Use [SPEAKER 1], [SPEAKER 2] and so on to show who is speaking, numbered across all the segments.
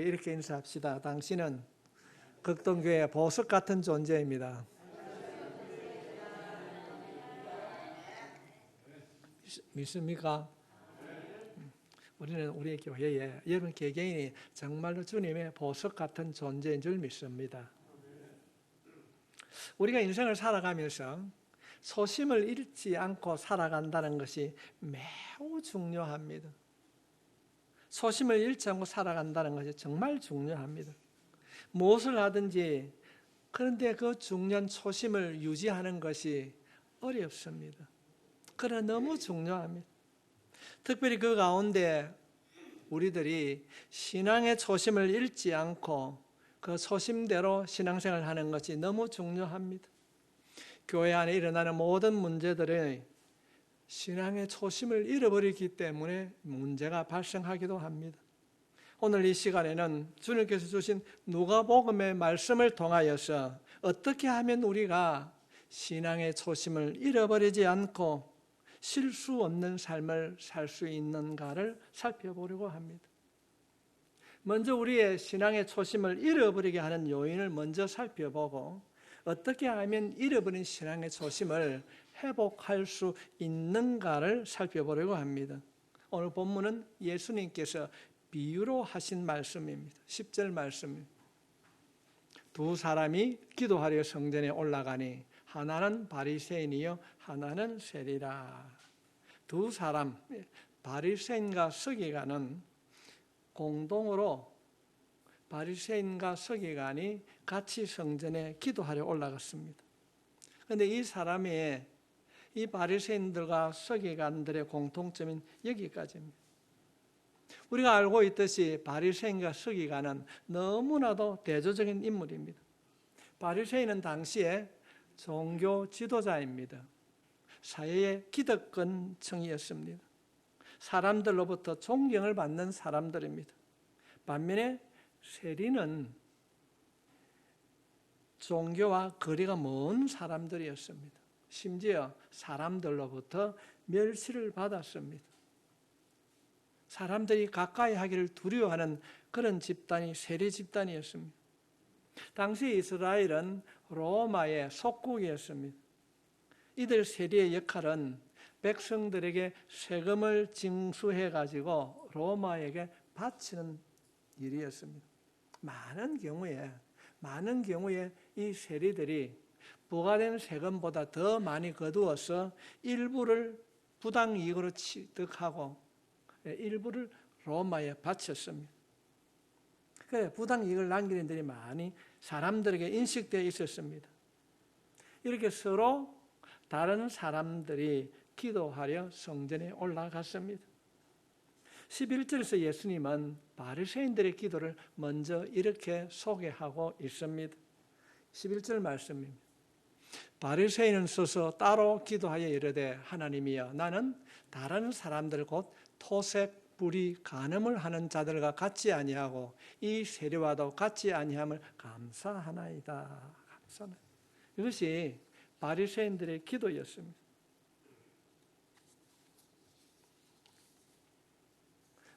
[SPEAKER 1] 이렇게 인사합시다. 당신은 극동교회 보석 같은 존재입니다. 믿습니까? 우리는 우리 교회에 여러분 개개인이 정말로 주님의 보석 같은 존재인 줄 믿습니다. 우리가 인생을 살아가면서 소심을 잃지 않고 살아간다는 것이 매우 중요합니다. 소심을 잃지 않고 살아간다는 것이 정말 중요합니다. 무엇을 하든지 그런데 그 중요한 초심을 유지하는 것이 어렵습니다. 그러나 너무 중요합니다. 특별히 그 가운데 우리들이 신앙의 초심을 잃지 않고 그 초심대로 신앙생활을 하는 것이 너무 중요합니다. 교회 안에 일어나는 모든 문제들은 신앙의 초심을 잃어버리기 때문에 문제가 발생하기도 합니다. 오늘 이 시간에는 주님께서 주신 누가복음의 말씀을 통하여서 어떻게 하면 우리가 신앙의 초심을 잃어버리지 않고 실수 없는 삶을 살 수 있는가를 살펴보려고 합니다. 먼저 우리의 신앙의 초심을 잃어버리게 하는 요인을 먼저 살펴보고 어떻게 하면 잃어버린 신앙의 초심을 회복할 수 있는가를 살펴보려고 합니다. 오늘 본문은 예수님께서 비유로 하신 말씀입니다. 10절 말씀입니다. 두 사람이 기도하려 성전에 올라가니 하나는 바리새인이요 하나는 세리라. 두 사람, 바리새인과 서기관은 공동으로 바리새인과 서기관이 같이 성전에 기도하려 올라갔습니다. 그런데 이 바리새인들과 서기관들의 공통점은 여기까지입니다. 우리가 알고 있듯이 바리새인과 서기관은 너무나도 대조적인 인물입니다. 바리새인은 당시에 종교 지도자입니다. 사회의 기득권층이었습니다. 사람들로부터 존경을 받는 사람들입니다. 반면에 세리는 종교와 거리가 먼 사람들이었습니다. 심지어 사람들로부터 멸시를 받았습니다. 사람들이 가까이 하기를 두려워하는 그런 집단이 세리 집단이었습니다. 당시 이스라엘은 로마의 속국이었습니다. 이들 세리의 역할은 백성들에게 세금을 징수해 가지고 로마에게 바치는 일이었습니다. 많은 경우에 이 세리들이 부과된 세금보다 더 많이 거두어서 일부를 부당이익으로 취득하고 일부를 로마에 바쳤습니다. 그래, 부당이익을 남기는 일이 많이 사람들에게 인식되어 있었습니다. 이렇게 서로 다른 사람들이 기도하려 성전에 올라갔습니다. 11절에서 예수님은 바리새인들의 기도를 먼저 이렇게 소개하고 있습니다. 11절 말씀입니다. 바리새인은 서서 따로 기도하여 이르되 하나님이여 나는 다른 사람들 곧 토색, 불의, 간음을 하는 자들과 같지 아니하고 이 세리와도 같지 아니함을 감사하나이다. 감사합니다. 이것이 바리새인들의 기도였습니다.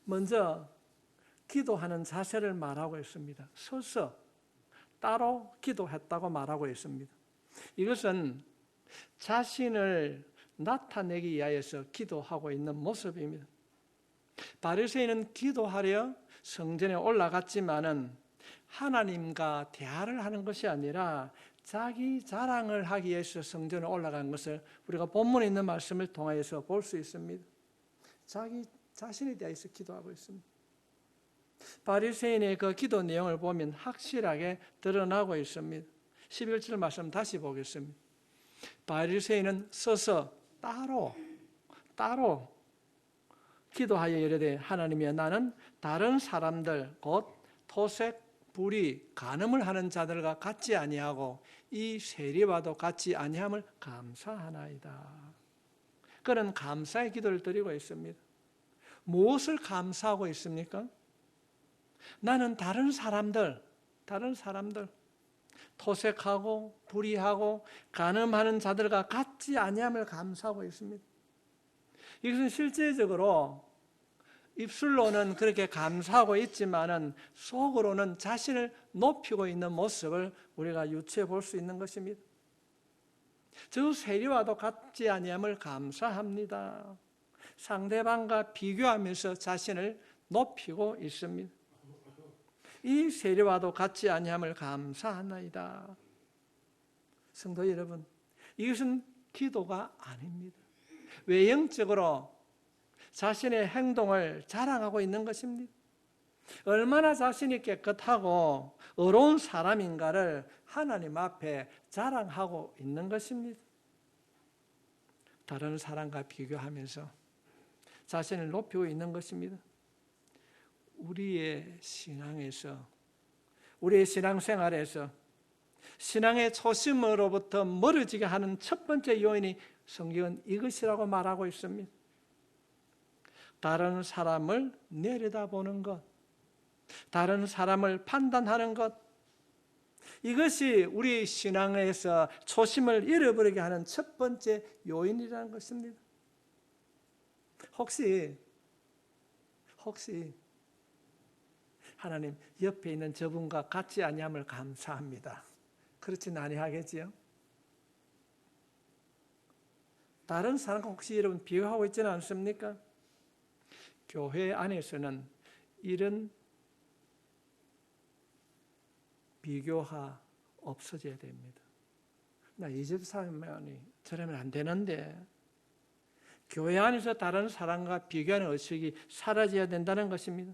[SPEAKER 1] 먼저 기도하는 자세를 말하고 있습니다. 서서 따로 기도했다고 말하고 있습니다. 이것은 자신을 나타내기 위하여서 기도하고 있는 모습입니다. 바리새인은 기도하려 성전에 올라갔지만은 하나님과 대화를 하는 것이 아니라 자기 자랑을 하기 위해서 성전에 올라간 것을 우리가 본문에 있는 말씀을 통하여서 볼 수 있습니다. 자기 자신에 대해서 기도하고 있습니다. 바리새인의 그 기도 내용을 보면 확실하게 드러나고 있습니다. 11절 말씀 다시 보겠습니다. 바리새인은 서서 따로 기도하여 이르되 하나님이여 나는 다른 사람들 곧 토색, 불의, 간음을 하는 자들과 같지 아니하고 이 세리와도 같지 아니함을 감사하나이다. 그는 감사의 기도를 드리고 있습니다. 무엇을 감사하고 있습니까? 나는 다른 사람들 토색하고 불의하고 간음하는 자들과 같지 아니함을 감사하고 있습니다. 이것은 실제적으로 입술로는 그렇게 감사하고 있지만은 속으로는 자신을 높이고 있는 모습을 우리가 유추해 볼 수 있는 것입니다. 저 세리와도 같지 아니함을 감사합니다. 상대방과 비교하면서 자신을 높이고 있습니다. 이 세리와도 같지 아니함을 감사하나이다. 성도 여러분, 이것은 기도가 아닙니다. 외형적으로 자신의 행동을 자랑하고 있는 것입니다. 얼마나 자신이 깨끗하고 의로운 사람인가를 하나님 앞에 자랑하고 있는 것입니다. 다른 사람과 비교하면서 자신을 높이고 있는 것입니다. 우리의 신앙에서, 우리의 신앙생활에서 신앙의 초심으로부터 멀어지게 하는 첫 번째 요인이 성경은 이것이라고 말하고 있습니다. 다른 사람을 내려다보는 것, 다른 사람을 판단하는 것, 이것이 우리 신앙에서 초심을 잃어버리게 하는 첫 번째 요인이라는 것입니다. 혹시 하나님 옆에 있는 저분과 같지 아니함을 감사합니다. 그렇지는 아니하겠지요? 다른 사람과 혹시 여러분 비교하고 있지는 않습니까? 교회 안에서는 이런 비교가 없어져야 됩니다. 나 이 집 사람이 저러면 안 되는데, 교회 안에서 다른 사람과 비교하는 의식이 사라져야 된다는 것입니다.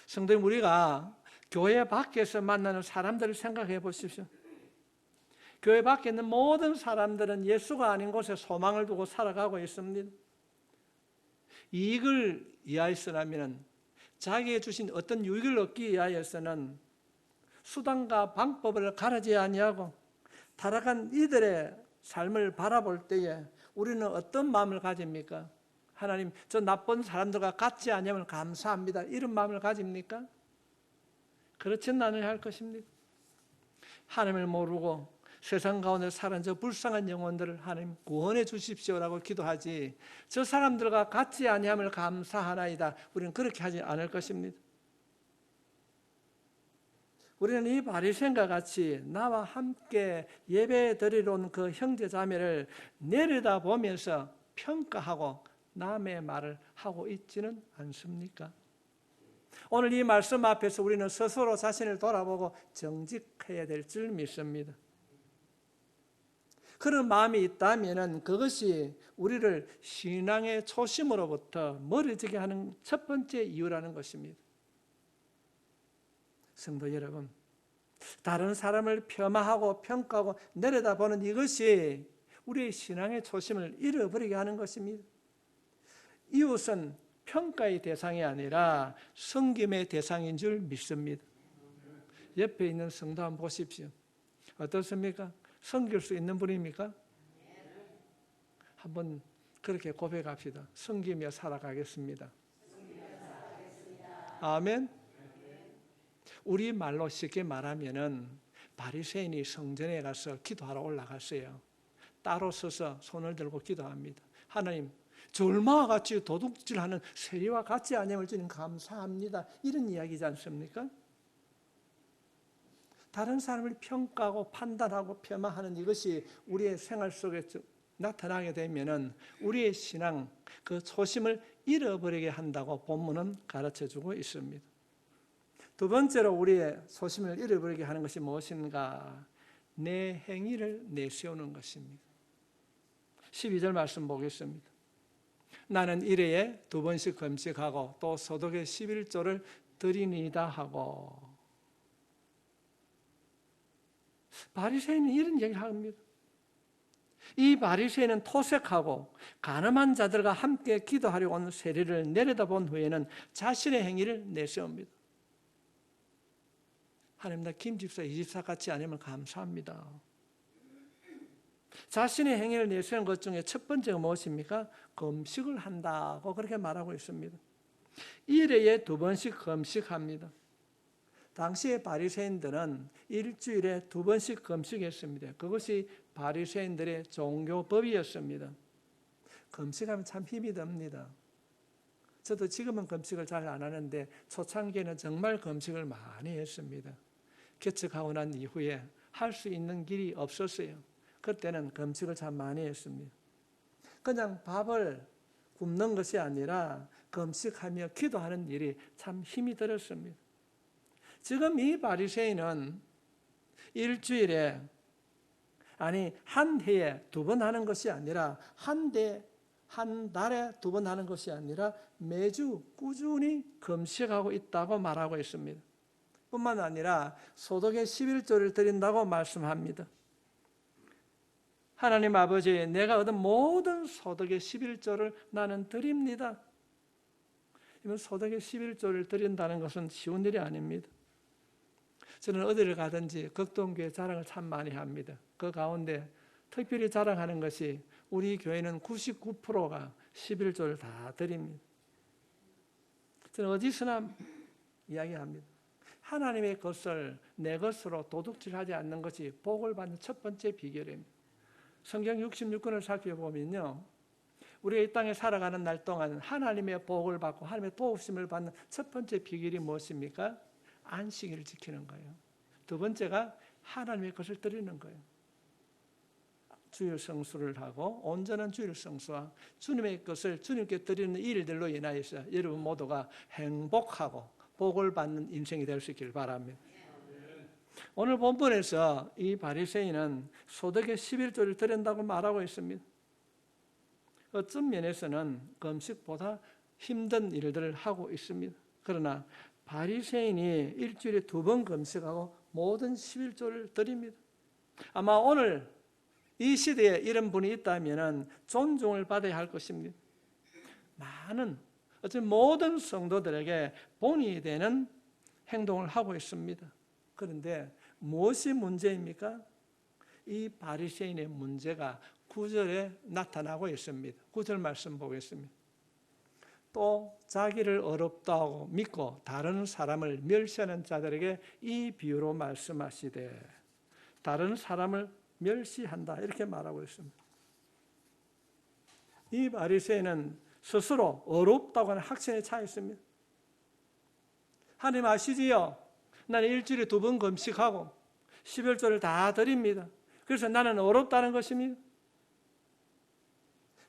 [SPEAKER 1] 성도님, 우리가 교회 밖에서 만나는 사람들을 생각해 보십시오. 교회 밖에 있는 모든 사람들은 예수가 아닌 곳에 소망을 두고 살아가고 있습니다. 이익을 위하여서라면, 자기에게 주신 어떤 유익을 얻기 위하여서는 수단과 방법을 가르지 아니하고 타락한 이들의 삶을 바라볼 때에 우리는 어떤 마음을 가집니까? 하나님, 저 나쁜 사람들과 같지 아니함을 감사합니다. 이런 마음을 가집니까? 그렇지는 않아야 할 것입니다. 하나님을 모르고 세상 가운데 사는 저 불쌍한 영혼들을 하나님 구원해 주십시오라고 기도하지, 저 사람들과 같지 아니함을 감사하나이다, 우리는 그렇게 하지 않을 것입니다. 우리는 이 바리새인과 같이 나와 함께 예배 드리러 온 그 형제 자매를 내려다보면서 평가하고 남의 말을 하고 있지는 않습니까? 오늘 이 말씀 앞에서 우리는 스스로 자신을 돌아보고 정직해야 될 줄 믿습니다. 그런 마음이 있다면 그것이 우리를 신앙의 초심으로부터 멀어지게 하는 첫 번째 이유라는 것입니다. 성도 여러분, 다른 사람을 폄하하고 평가하고 내려다보는 이것이 우리의 신앙의 초심을 잃어버리게 하는 것입니다. 이웃은 평가의 대상이 아니라 섬김의 대상인 줄 믿습니다. 옆에 있는 성도 한번 보십시오. 어떻습니까? 섬길 수 있는 분입니까? 한번 그렇게 고백합시다. 섬기며 살아가겠습니다. 아멘. 우리 말로 쉽게 말하면은 바리새인이 성전에 가서 기도하러 올라갔어요. 따로 서서 손을 들고 기도합니다. 하나님, 졸마와 같이 도둑질하는 세리와 같지 아니함을 주님 감사합니다. 이런 이야기지 않습니까? 다른 사람을 평가하고 판단하고 폄하하는 이것이 우리의 생활 속에 나타나게 되면은 우리의 신앙, 그 초심을 잃어버리게 한다고 본문은 가르쳐주고 있습니다. 두 번째로 우리의 초심을 잃어버리게 하는 것이 무엇인가? 내 행위를 내세우는 것입니다. 12절 말씀 보겠습니다. 나는 일회에 2번씩 금식하고 또 소득의 11조를 드리니다 하고. 바리새인은 이런 얘기를 합니다. 이 바리새인은 토색하고 가늠한 자들과 함께 기도하려고 온 세리를 내려다본 후에는 자신의 행위를 내세웁니다. 하나님, 나 김 집사, 이 집사 같이 아니면 감사합니다. 자신의 행위를 내세우는 것 중에 첫 번째가 무엇입니까? 금식을 한다고 그렇게 말하고 있습니다. 일회에 2번씩 금식합니다. 당시의 바리새인들은 일주일에 2번씩 금식했습니다. 그것이 바리새인들의 종교법이었습니다. 금식하면 참 힘이 듭니다. 저도 지금은 금식을 잘 안 하는데 초창기에는 정말 금식을 많이 했습니다. 개척하고 난 이후에 할 수 있는 길이 없었어요. 그때는 금식을 참 많이 했습니다. 그냥 밥을 굶는 것이 아니라 금식하며 기도하는 일이 참 힘이 들었습니다. 지금 이 바리새인은 일주일에 한 해에 2번 하는 것이 아니라 한 달에 2번 하는 것이 아니라 매주 꾸준히 금식하고 있다고 말하고 있습니다. 뿐만 아니라 소득의 11조를 드린다고 말씀합니다. 하나님 아버지, 내가 얻은 모든 소득의 11조를 나는 드립니다. 이건 소득의 11조를 드린다는 것은 쉬운 일이 아닙니다. 저는 어디를 가든지 극동교회 자랑을 참 많이 합니다. 그 가운데 특별히 자랑하는 것이 우리 교회는 99%가 11조를 다 드립니다. 저는 어디서나 이야기합니다. 하나님의 것을 내 것으로 도둑질하지 않는 것이 복을 받는 첫 번째 비결입니다. 성경 66권을 살펴보면요, 우리가 이 땅에 살아가는 날 동안 하나님의 복을 받고 하나님의 도우심을 받는 첫 번째 비결이 무엇입니까? 안식일을 지키는 거예요. 두 번째가 하나님의 것을 드리는 거예요. 주일 성수를 하고 온전한 주일 성수와 주님의 것을 주님께 드리는 일들로 인하여서 여러분 모두가 행복하고 복을 받는 인생이 될 수 있기를 바랍니다. 오늘 본문에서 이 바리새인은 소득의 11조를 드린다고 말하고 있습니다. 어떤 면에서는 금식보다 힘든 일들을 하고 있습니다. 그러나 바리새인이 일주일에 2번 금식하고 모든 11조를 드립니다. 아마 오늘 이 시대에 이런 분이 있다면 존중을 받아야 할 것입니다. 많은 모든 성도들에게 본이 되는 행동을 하고 있습니다. 그런데 무엇이 문제입니까? 이 바리새인의 문제가 9절에 나타나고 있습니다. 9절 말씀 보겠습니다. 또 자기를 어렵다고 믿고 다른 사람을 멸시하는 자들에게 이 비유로 말씀하시되, 다른 사람을 멸시한다 이렇게 말하고 있습니다. 이 바리새인은 스스로 어렵다고 하는 확신에 차 있습니다. 하나님 아시지요? 나는 일주일에 2번 금식하고 11조를 다 드립니다. 그래서 나는 어렵다는 것입니다.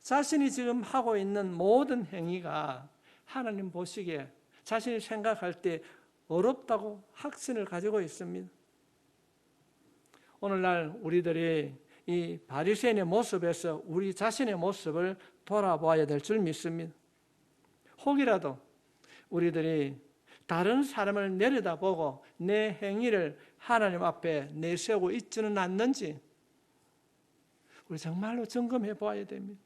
[SPEAKER 1] 자신이 지금 하고 있는 모든 행위가 하나님 보시기에 자신이 생각할 때 어렵다고 확신을 가지고 있습니다. 오늘날 우리들이 이 바리새인의 모습에서 우리 자신의 모습을 돌아보아야 될 줄 믿습니다. 혹이라도 우리들이 다른 사람을 내려다보고 내 행위를 하나님 앞에 내세우고 있지는 않는지 우리 정말로 점검해 보아야 됩니다.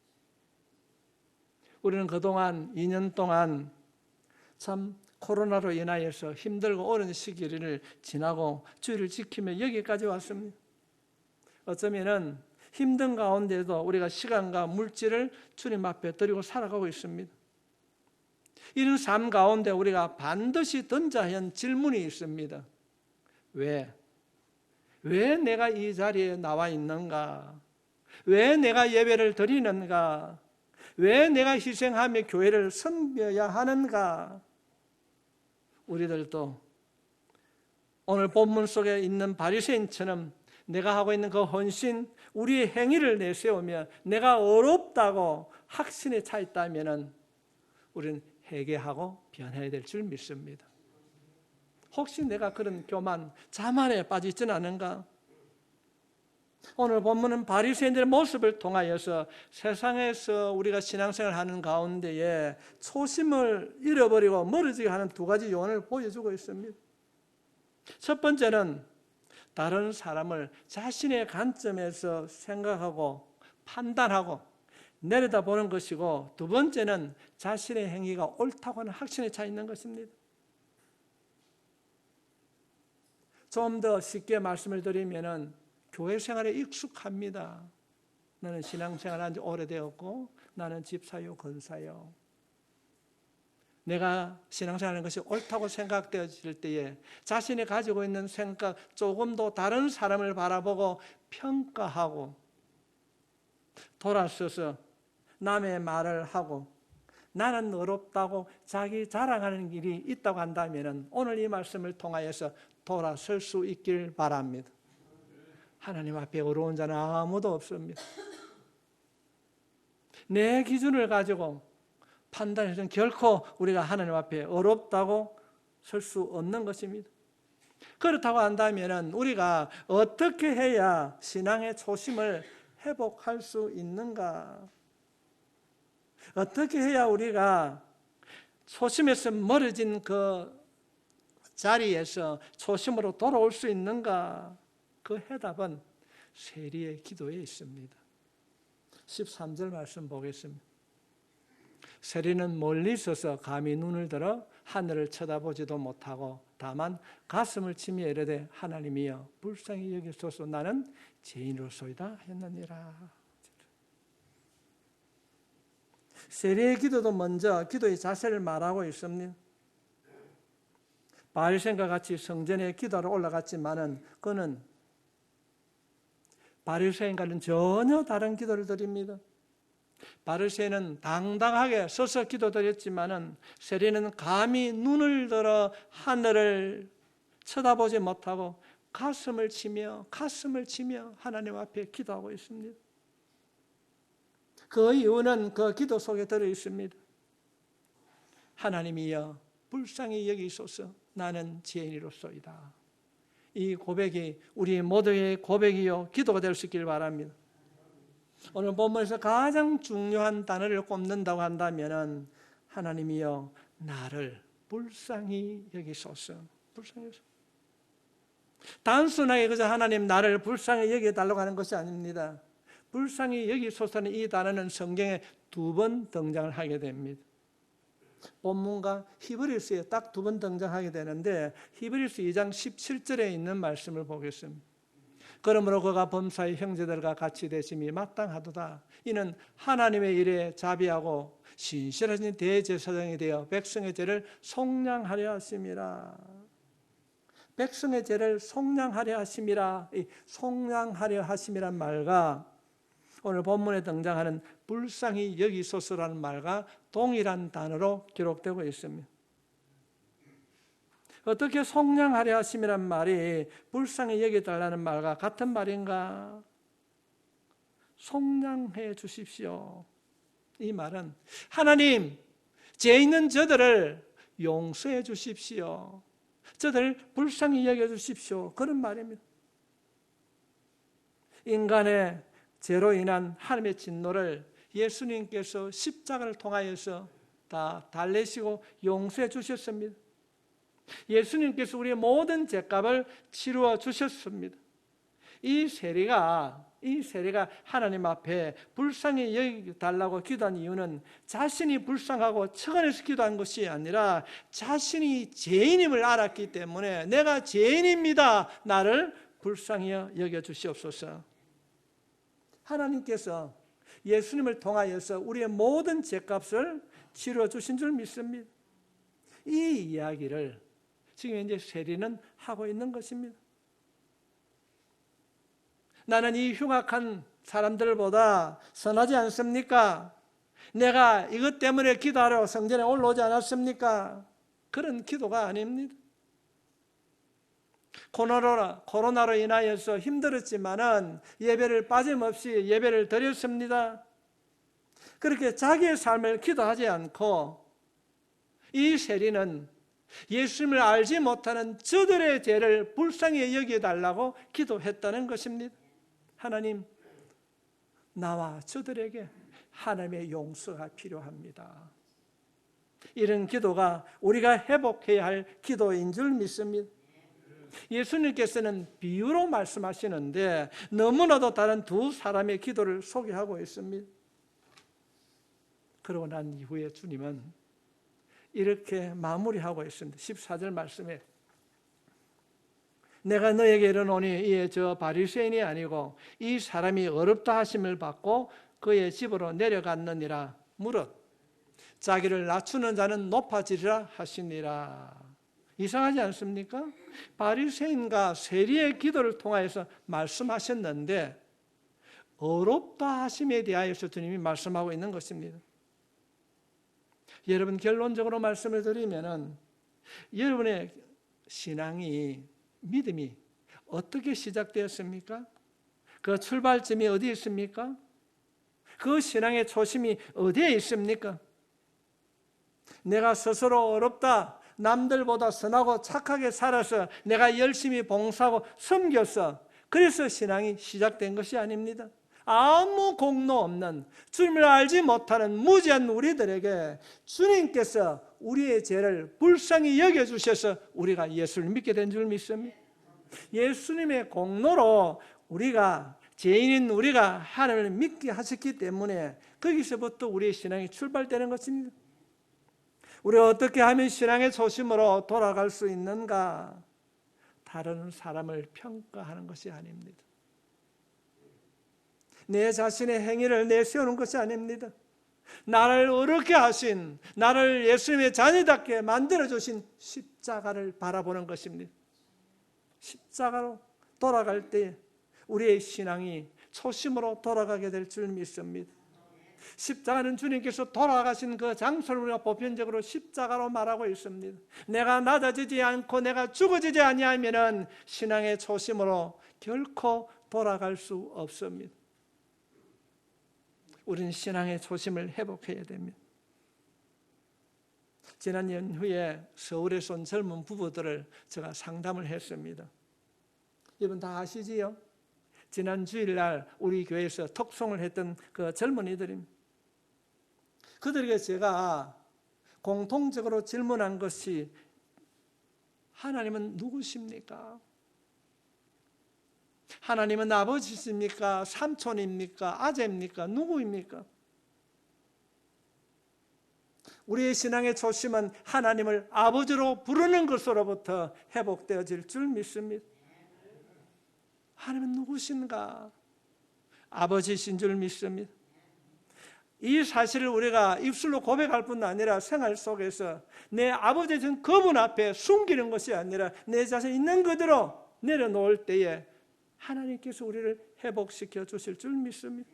[SPEAKER 1] 우리는 그동안 2년 동안 참 코로나로 인하여서 힘들고 어려운 시기를 지나고 주의를 지키며 여기까지 왔습니다. 어쩌면은 힘든 가운데도 우리가 시간과 물질을 주님 앞에 드리고 살아가고 있습니다. 이런 삶 가운데 우리가 반드시 던져야 하는 질문이 있습니다. 왜 내가 이 자리에 나와 있는가? 왜 내가 예배를 드리는가? 왜 내가 희생하며 교회를 섬겨야 하는가? 우리들도 오늘 본문 속에 있는 바리새인처럼 내가 하고 있는 그 헌신, 우리의 행위를 내세우며 내가 어렵다고 확신에 차 있다면 우리는 회개하고 변해야 될 줄 믿습니다. 혹시 내가 그런 교만, 자만에 빠져 있지는 않은가? 오늘 본문은 바리새인들의 모습을 통하여서 세상에서 우리가 신앙생활을 하는 가운데에 초심을 잃어버리고 멀어지게 하는 2가지 요인을 보여주고 있습니다. 첫 번째는 다른 사람을 자신의 관점에서 생각하고 판단하고 내려다보는 것이고, 2번째는 자신의 행위가 옳다고 하는 확신에 차 있는 것입니다. 좀 더 쉽게 말씀을 드리면은 교회 생활에 익숙합니다. 나는 신앙생활 한 지 오래되었고 나는 집사요 권사요. 내가 신앙생활하는 것이 옳다고 생각되어질 때에 자신이 가지고 있는 생각 조금 더 다른 사람을 바라보고 평가하고 돌아서서 남의 말을 하고 나는 어렵다고 자기 자랑하는 일이 있다고 한다면 오늘 이 말씀을 통하여서 돌아설 수 있길 바랍니다. 하나님 앞에 어려운 자는 아무도 없습니다. 내 기준을 가지고 판단해서는 결코 우리가 하나님 앞에 어렵다고 설 수 없는 것입니다. 그렇다고 한다면 우리가 어떻게 해야 신앙의 초심을 회복할 수 있는가? 어떻게 해야 우리가 초심에서 멀어진 그 자리에서 초심으로 돌아올 수 있는가? 그 해답은 세리의 기도에 있습니다. 13절 말씀 보겠습니다. 세리는 멀리 서서 감히 눈을 들어 하늘을 쳐다보지도 못하고 다만 가슴을 치며 이르되 하나님이여 불쌍히 여기소서 나는 죄인으로소이다 했느니라. 세리의 기도도 먼저 기도의 자세를 말하고 있습니다. 바리새인과 같이 성전에 기도하러 올라갔지만은 그는 바리새인과는 전혀 다른 기도를 드립니다. 바리새인은 당당하게 서서 기도드렸지만은 세리는 감히 눈을 들어 하늘을 쳐다보지 못하고 가슴을 치며 하나님 앞에 기도하고 있습니다. 그 이유는 그 기도 속에 들어 있습니다. 하나님이여 불쌍히 여기소서 나는 죄인이로소이다. 이 고백이 우리 모두의 고백이요 기도가 될 수 있길 바랍니다. 오늘 본문에서 가장 중요한 단어를 꼽는다고 한다면 하나님이여 나를 불쌍히 여기소서. 불쌍히 여기소서. 단순하게 그저 하나님 나를 불쌍히 여겨달라고 하는 것이 아닙니다. 불쌍히 여기소서는 이 단어는 성경에 2번 등장을 하게 됩니다. 본문과 히브리서에 딱 2번 등장하게 되는데 히브리서 2장 17절에 있는 말씀을 보겠습니다. 그러므로 그가 범사의 형제들과 같이 되심이 마땅하도다. 이는 하나님의 일에 자비하고 신실하신 대제사장이 되어 백성의 죄를 속량하려 하심이라. 백성의 죄를 속량하려 하심이라. 이 속량하려 하심이란 말과 오늘 본문에 등장하는 불쌍히 여기소서라는 말과 동일한 단어로 기록되고 있습니다. 어떻게 속량하려 하심이란 말이 불쌍히 여겨달라는 말과 같은 말인가? 속량해 주십시오. 이 말은 하나님, 죄 있는 저들을 용서해 주십시오. 저들을 불쌍히 여겨 주십시오. 그런 말입니다. 인간의 죄로 인한 하나님의 진노를 예수님께서 십자가를 통하여서 다 달래시고 용서해 주셨습니다. 예수님께서 우리의 모든 죄값을 치루어 주셨습니다. 이 세리가 하나님 앞에 불쌍히 여기달라고 기도한 이유는 자신이 불쌍하고 측은해서 기도한 것이 아니라 자신이 죄인임을 알았기 때문에 내가 죄인입니다. 나를 불쌍히 여겨 주시옵소서. 하나님께서 예수님을 통하여서 우리의 모든 죄값을 치루어 주신 줄 믿습니다. 이 이야기를 지금 이제 세리는 하고 있는 것입니다. 나는 이 흉악한 사람들보다 선하지 않습니까? 내가 이것 때문에 기도하러 성전에 올라오지 않았습니까? 그런 기도가 아닙니다. 코로나로 인하여서 힘들었지만은 예배를 빠짐없이 예배를 드렸습니다. 그렇게 자기의 삶을 기도하지 않고 이 세리는 예수님을 알지 못하는 저들의 죄를 불쌍히 여겨달라고 기도했다는 것입니다. 하나님, 나와 저들에게 하나님의 용서가 필요합니다. 이런 기도가 우리가 회복해야 할 기도인 줄 믿습니다. 예수님께서는 비유로 말씀하시는데 너무나도 다른 2 사람의 기도를 소개하고 있습니다. 그러고 난 이후에 주님은 이렇게 마무리하고 있습니다. 14절 말씀에 내가 너에게 이르노니 이에 저 바리새인이 아니고 이 사람이 어렵다 하심을 받고 그의 집으로 내려갔느니라. 무릇 자기를 낮추는 자는 높아지리라 하시니라. 이상하지 않습니까? 바리새인과 세리의 기도를 통하여서 말씀하셨는데 어렵다 하심에 대하여서 주님이 말씀하고 있는 것입니다. 여러분, 결론적으로 말씀을 드리면은 여러분의 신앙이, 믿음이 어떻게 시작되었습니까? 그 출발점이 어디에 있습니까? 그 신앙의 초심이 어디에 있습니까? 내가 스스로 어렵다, 남들보다 선하고 착하게 살아서 내가 열심히 봉사하고 섬겨서 그래서 신앙이 시작된 것이 아닙니다. 아무 공로 없는, 주님을 알지 못하는 무지한 우리들에게 주님께서 우리의 죄를 불쌍히 여겨주셔서 우리가 예수를 믿게 된 줄 믿습니다. 예수님의 공로로 우리가, 죄인인 우리가 하나님을 믿게 하셨기 때문에 거기서부터 우리의 신앙이 출발되는 것입니다. 우리가 어떻게 하면 신앙의 초심으로 돌아갈 수 있는가? 다른 사람을 평가하는 것이 아닙니다. 내 자신의 행위를 내세우는 것이 아닙니다. 나를 어렵게 하신, 나를 예수님의 자녀답게 만들어주신 십자가를 바라보는 것입니다. 십자가로 돌아갈 때 우리의 신앙이 초심으로 돌아가게 될 줄 믿습니다. 십자가는 주님께서 돌아가신 그 장소를 우리가 보편적으로 십자가로 말하고 있습니다. 내가 낮아지지 않고 내가 죽어지지 아니하면은 신앙의 초심으로 결코 돌아갈 수 없습니다. 우리는 신앙의 초심을 회복해야 됩니다. 지난 연휴에 서울에서 온 젊은 부부들을 제가 상담을 했습니다. 여러분 다 아시지요? 지난 주일날 우리 교회에서 톡송을 했던 그 젊은이들입니다. 그들에게 제가 공통적으로 질문한 것이, 하나님은 누구십니까? 하나님은 아버지십니까? 삼촌입니까? 아재입니까? 누구입니까? 우리의 신앙의 초심은 하나님을 아버지로 부르는 것으로부터 회복되어질 줄 믿습니다. 하나님은 누구신가? 아버지신 줄 믿습니다. 이 사실을 우리가 입술로 고백할 뿐 아니라 생활 속에서 내 아버지신 그분 앞에 숨기는 것이 아니라 내 자신 있는 그대로 내려놓을 때에 하나님께서 우리를 회복시켜 주실 줄 믿습니다.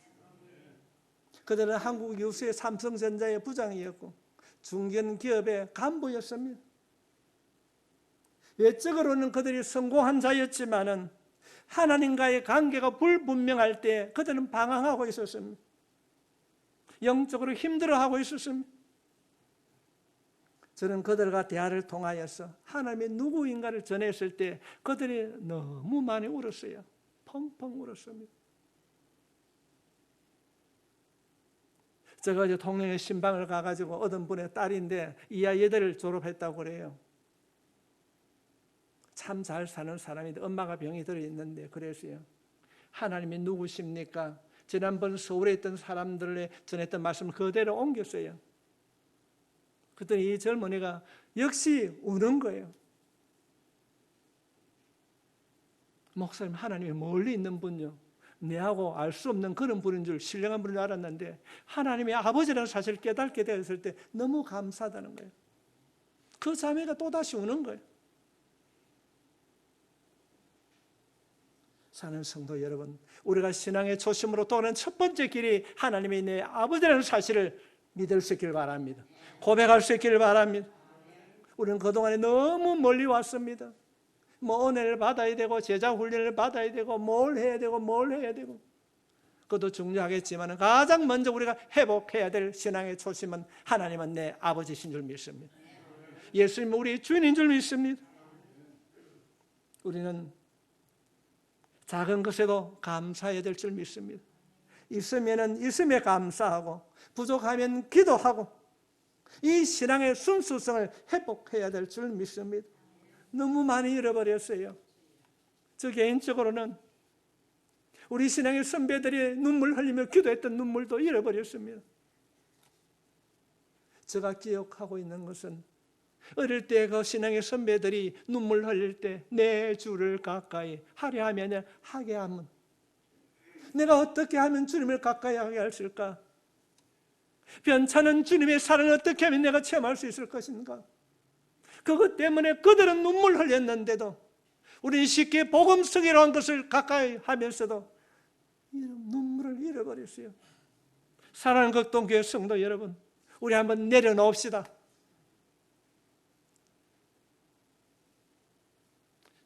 [SPEAKER 1] 그들은 한국 유수의 삼성전자의 부장이었고 중견기업의 간부였습니다. 외적으로는 그들이 성공한 자였지만은 하나님과의 관계가 불분명할 때 그들은 방황하고 있었습니다. 영적으로 힘들어하고 있었습니다. 저는 그들과 대화를 통하여서 하나님의 누구인가를 전했을 때 그들이 너무 많이 울었어요. 펑펑 울었습니다. 제가 이제 동네에 신방을 가가지고 얻은 분의 딸인데 이하 예대를 졸업했다고 그래요. 참 잘 사는 사람인데 엄마가 병이 들어있는데 그래서요, 하나님이 누구십니까? 지난번 서울에 있던 사람들에 전했던 말씀을 그대로 옮겼어요. 그랬더니 이 젊은이가 역시 우는 거예요. 목사님, 하나님이 멀리 있는 분요, 내하고 알 수 없는 그런 분인 줄, 신령한 분인 줄 알았는데 하나님의 아버지라는 사실을 깨닫게 되었을 때 너무 감사하다는 거예요. 그 자매가 또다시 우는 거예요. 사는 성도 여러분, 우리가 신앙의 초심으로 떠오는 첫 번째 길이 하나님이 내 아버지라는 사실을 믿을 수 있기를 바랍니다. 고백할 수 있기를 바랍니다. 우리는 그동안에 너무 멀리 왔습니다. 뭐 은혜를 받아야 되고 제자 훈련을 받아야 되고 뭘 해야 되고 그것도 중요하겠지만 가장 먼저 우리가 회복해야 될 신앙의 초심은 하나님은 내 아버지신 줄 믿습니다. 예수님은 우리 주인인 줄 믿습니다. 우리는 작은 것에도 감사해야 될 줄 믿습니다. 있으면 있음에 감사하고 부족하면 기도하고 이 신앙의 순수성을 회복해야 될 줄 믿습니다. 너무 많이 잃어버렸어요. 저 개인적으로는 우리 신앙의 선배들이 눈물 흘리며 기도했던 눈물도 잃어버렸습니다. 제가 기억하고 있는 것은 어릴 때 그 신앙의 선배들이 눈물 흘릴 때 내 주를 가까이 하려 하면 하게 하면, 내가 어떻게 하면 주님을 가까이 하게 할 수 있을까? 변찮은 주님의 사랑을 어떻게 하면 내가 체험할 수 있을 것인가? 그것 때문에 그들은 눈물 흘렸는데도 우리는 쉽게 복음성이라고 한 것을 가까이 하면서도 눈물을 잃어버렸어요. 사랑하는 극동교회 성도 여러분, 우리 한번 내려놓읍시다.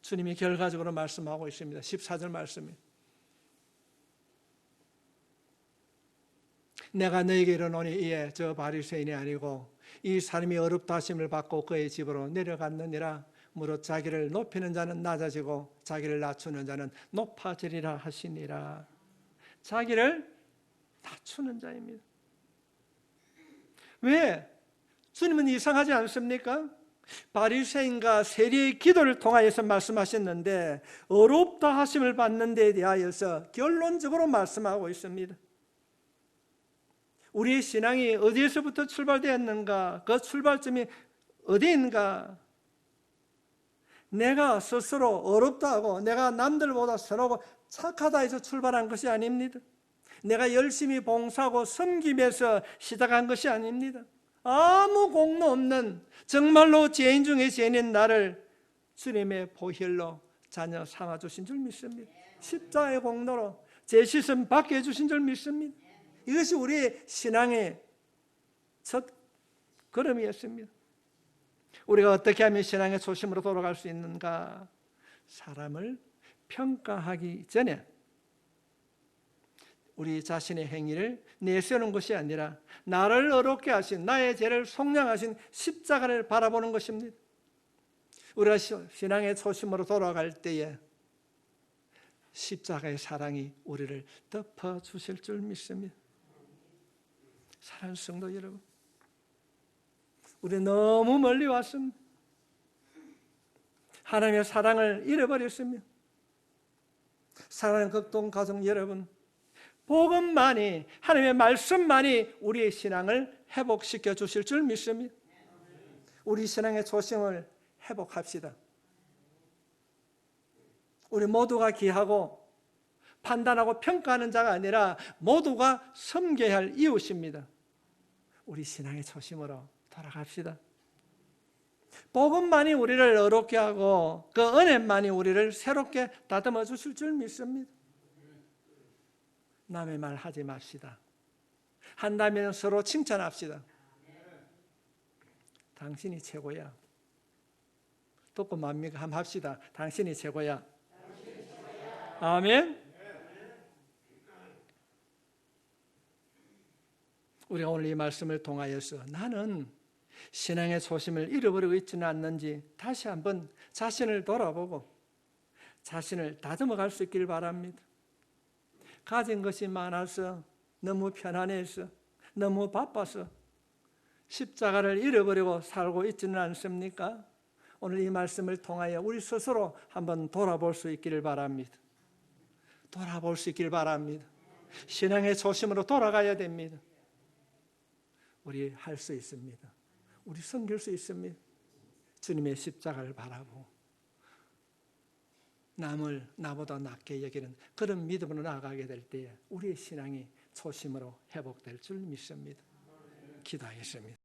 [SPEAKER 1] 주님이 결과적으로 말씀하고 있습니다. 14절 말씀이 내가 너에게 이르노니 이에 저 바리새인이 아니고 이 사람이 어렵다 하심을 받고 그의 집으로 내려갔느니라. 무릇 자기를 높이는 자는 낮아지고 자기를 낮추는 자는 높아지리라 하시니라. 자기를 낮추는 자입니다. 왜? 주님은 이상하지 않습니까? 바리새인과 세리의 기도를 통하여서 말씀하셨는데 어렵다 하심을 받는 데에 대하여서 결론적으로 말씀하고 있습니다. 우리의 신앙이 어디에서부터 출발되었는가? 그 출발점이 어디인가? 내가 스스로 어렵다 하고 내가 남들보다 선하고 착하다 해서 출발한 것이 아닙니다. 내가 열심히 봉사하고 섬김에서 시작한 것이 아닙니다. 아무 공로 없는 정말로 죄인 중에 죄인인 나를 주님의 보혈로 자녀 삼아주신 줄 믿습니다. 십자가의 공로로 죄 씻음 받게 해주신 줄 믿습니다. 이것이 우리의 신앙의 첫 걸음이었습니다. 우리가 어떻게 하면 신앙의 초심으로 돌아갈 수 있는가? 사람을 평가하기 전에 우리 자신의 행위를 내세우는 것이 아니라 나를 어렵게 하신, 나의 죄를 속량하신 십자가를 바라보는 것입니다. 우리가 신앙의 초심으로 돌아갈 때에 십자가의 사랑이 우리를 덮어주실 줄 믿습니다. 사랑하는 성도 여러분, 우리 너무 멀리 왔습니다. 하나님의 사랑을 잃어버렸습니다. 사랑하는 극동 가정 여러분, 복음만이, 하나님의 말씀만이 우리의 신앙을 회복시켜 주실 줄 믿습니다. 우리 신앙의 초심을 회복합시다. 우리 모두가 기하고 판단하고 평가하는 자가 아니라 모두가 섬겨야 할 이웃입니다. 우리 신앙의 초심으로 돌아갑시다. 복음만이 우리를 어렵게 하고 그 은혜만이 우리를 새롭게 다듬어 주실 줄 믿습니다. 남의 말 하지 맙시다. 한다면 서로 칭찬합시다. 당신이 최고야. 듣고 맙니까? 한번 합시다. 당신이 최고야. 아멘. 우리가 오늘 이 말씀을 통하여서 나는 신앙의 초심을 잃어버리고 있지는 않는지 다시 한번 자신을 돌아보고 자신을 다듬어갈 수 있길 바랍니다. 가진 것이 많아서 너무 편안해서 너무 바빠서 십자가를 잃어버리고 살고 있지는 않습니까? 오늘 이 말씀을 통하여 우리 스스로 한번 돌아볼 수 있기를 바랍니다. 돌아볼 수 있기를 바랍니다. 신앙의 초심으로 돌아가야 됩니다. 우리 할 수 있습니다. 우리 섬길 수 있습니다. 주님의 십자가를 바라보고 남을 나보다 낫게 여기는 그런 믿음으로 나아가게 될 때에 우리의 신앙이 초심으로 회복될 줄 믿습니다. 기도하겠습니다.